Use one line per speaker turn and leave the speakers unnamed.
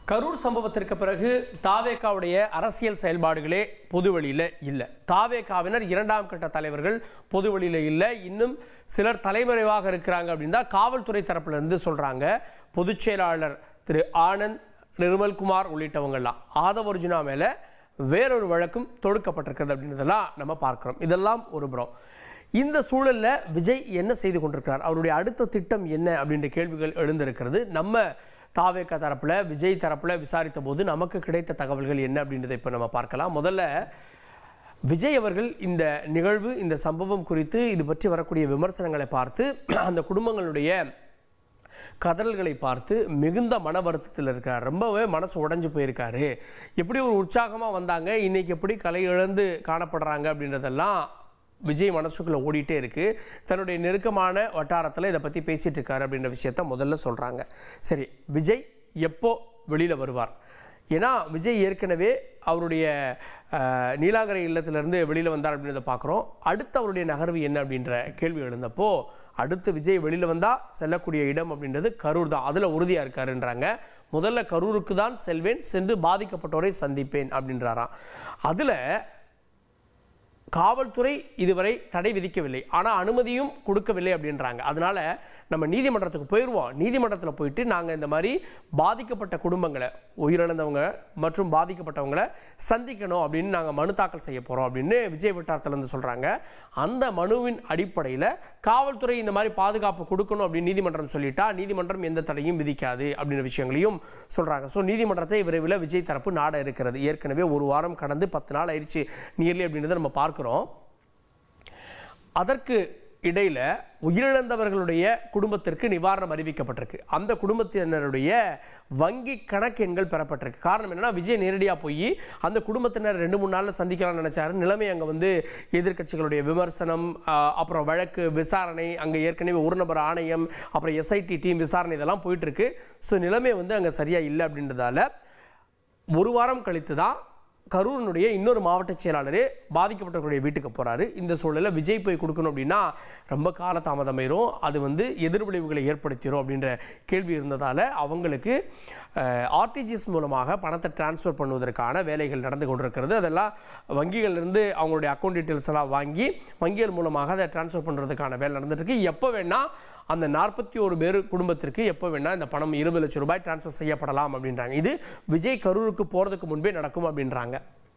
கரூர் சம்பவத்திற்கு பிறகு தாவேகாவுடைய அரசியல் செயல்பாடுகளே பொதுவெளியில் இல்லை. தாவேகாவினர் இரண்டாம் கட்ட தலைவர்கள் பொதுவெளியில் இல்லை. இன்னும் சிலர் தலைமறைவாக இருக்கிறாங்க அப்படின்னு தான் காவல்துறை தரப்பிலிருந்து சொல்கிறாங்க. பொதுச் செயலாளர் திரு ஆனந்த், நிர்மல்குமார் உள்ளிட்டவங்கெல்லாம் ஆதவர்ஜுனா மேலே வேறொரு வழக்கும் தொடுக்கப்பட்டிருக்கிறது அப்படின்றதெல்லாம் நம்ம பார்க்குறோம். இதெல்லாம் ஒரு புறம். இந்த சூழலில் விஜய் என்ன செய்து கொண்டிருக்கிறார், அவருடைய அடுத்த திட்டம் என்ன அப்படின்ற கேள்விகள் எழுந்திருக்கிறது. நம்ம தாவேகா தரப்பில், விஜய் தரப்பில் விசாரித்த போது நமக்கு கிடைத்த தகவல்கள் என்ன அப்படின்றத இப்போ நம்ம பார்க்கலாம். முதல்ல விஜய் அவர்கள் இந்த நிகழ்வு, இந்த சம்பவம் குறித்து இது பற்றி வரக்கூடிய விமர்சனங்களை பார்த்து, அந்த குடும்பங்களுடைய கதல்களை பார்த்து மிகுந்த மன வருத்தத்தில் இருக்கார். ரொம்பவே மனசு உடைஞ்சு போயிருக்காரு. எப்படி ஒரு உற்சாகமாக வந்தாங்க, இன்னைக்கு எப்படி கலை இழந்து காணப்படுறாங்க அப்படின்றதெல்லாம் விஜய் மனசுக்குள்ளே ஓடிட்டே இருக்குது. தன்னுடைய நெருக்கமான வட்டாரத்தில் இதை பற்றி பேசிகிட்டு இருக்காரு அப்படின்ற விஷயத்த முதல்ல சொல்கிறாங்க. சரி, விஜய் எப்போ வெளியில் வருவார்? ஏன்னா விஜய் ஏற்கனவே அவருடைய நீலாங்கரை இல்லத்திலேருந்து வெளியில் வந்தார் அப்படின்றத பார்க்குறோம். அடுத்து அவருடைய நகர்வு என்ன அப்படின்ற கேள்வி எழுந்தப்போ, அடுத்து விஜய் வெளியில் வந்தால் செல்லக்கூடிய இடம் அப்படின்றது கரூர் தான், அதில் உறுதியாக இருக்காருன்றாங்க. முதல்ல கரூருக்கு தான் செல்வேன், சென்று பாதிக்கப்பட்டோரை சந்திப்பேன் அப்படின்றாராம். அதில் காவல்துறை இதுவரை தடை விதிக்கவில்லை, ஆனால் அனுமதியும் கொடுக்கவில்லை அப்படின்றாங்க. அதனால் நம்ம நீதிமன்றத்துக்கு போயிடுவோம். நீதிமன்றத்தில் போயிட்டு நாங்கள் இந்த மாதிரி பாதிக்கப்பட்ட குடும்பங்களை, உயிரிழந்தவங்க மற்றும் பாதிக்கப்பட்டவங்களை சந்திக்கணும் அப்படின்னு நாங்கள் மனு தாக்கல் செய்ய போகிறோம் அப்படின்னு விஜய் வட்டாரத்திலேருந்து சொல்கிறாங்க. அந்த மனுவின் அடிப்படையில் காவல்துறை இந்த மாதிரி பாதுகாப்பு கொடுக்கணும் அப்படின்னு நீதிமன்றம் சொல்லிட்டா நீதிமன்றம் எந்த தடையும் விதிக்காது அப்படின்ற விஷயங்களையும் சொல்கிறாங்க. ஸோ நீதிமன்றத்தை விரைவில் விஜய் தரப்பு நாட இருக்கிறது. ஏற்கனவே ஒரு வாரம் கடந்து 10 நாள் ஆயிடுச்சு நியர்லி அப்படின்றத நம்ம பார்க்குறோம். அதற்கு இடையில் உயிரிழந்தவர்களுடைய குடும்பத்திற்கு நிவாரணம் அறிவிக்கப்பட்டிருக்கு. அந்த குடும்பத்தினருடைய வங்கி கணக்கு எண்கள் பெறப்பட்டிருக்கு. காரணம் என்னன்னா, விஜய் நேரடியாக போய் அந்த குடும்பத்தினர் 2-3 நாளில் சந்திக்கலாம்னு நினைச்சாரு. நிலைமை அங்கே வந்து எதிர்கட்சிகளுடைய விமர்சனம், அப்புறம் வழக்கு விசாரணை, அங்கே ஏற்கனவே ஒரு நபர் ஆணையம், அப்புறம் எஸ்ஐடி டீம் விசாரணை, இதெல்லாம் போயிட்டு இருக்கு. ஸோ நிலைமை வந்து அங்கே சரியாக இல்லை அப்படின்றதால ஒரு வாரம் கழித்து தான் கரூரினுடைய இன்னொரு மாவட்ட செயலாளர் பாதிக்கப்பட்டவர்களுடைய வீட்டுக்கு போகிறாரு. இந்த சூழலில் விஜய் போய் கொடுக்கணும் அப்படின்னா ரொம்ப காலதாமதமாயிரும், அது வந்து எதிர்விளைவுகளை ஏற்படுத்திடும் அப்படின்ற கேள்வி இருந்ததால் அவங்களுக்கு ஆர்டிஜிஎஸ் மூலமாக பணத்தை டிரான்ஸ்ஃபர் பண்ணுவதற்கான வேலைகள் நடந்து கொண்டிருக்கிறது. அதெல்லாம் வங்கிகள்லேருந்து அவங்களுடைய அக்கௌண்ட் டீட்டெயில்ஸ் எல்லாம் வாங்கி வங்கிகள் மூலமாக அதை டிரான்ஸ்ஃபர் பண்ணுறதுக்கான வேலை நடந்துட்டுருக்கு. எப்போ வேணால் அந்த 41 பேர் குடும்பத்திற்கு எப்போ வேணால் இந்த பணம் 20 லட்சம் ரூபாய் டிரான்ஸ்ஃபர் செய்யப்படலாம் அப்படின்றாங்க. இது விஜய் கரூருக்கு போகிறதுக்கு முன்பே நடக்கும் அப்படின்றாங்க.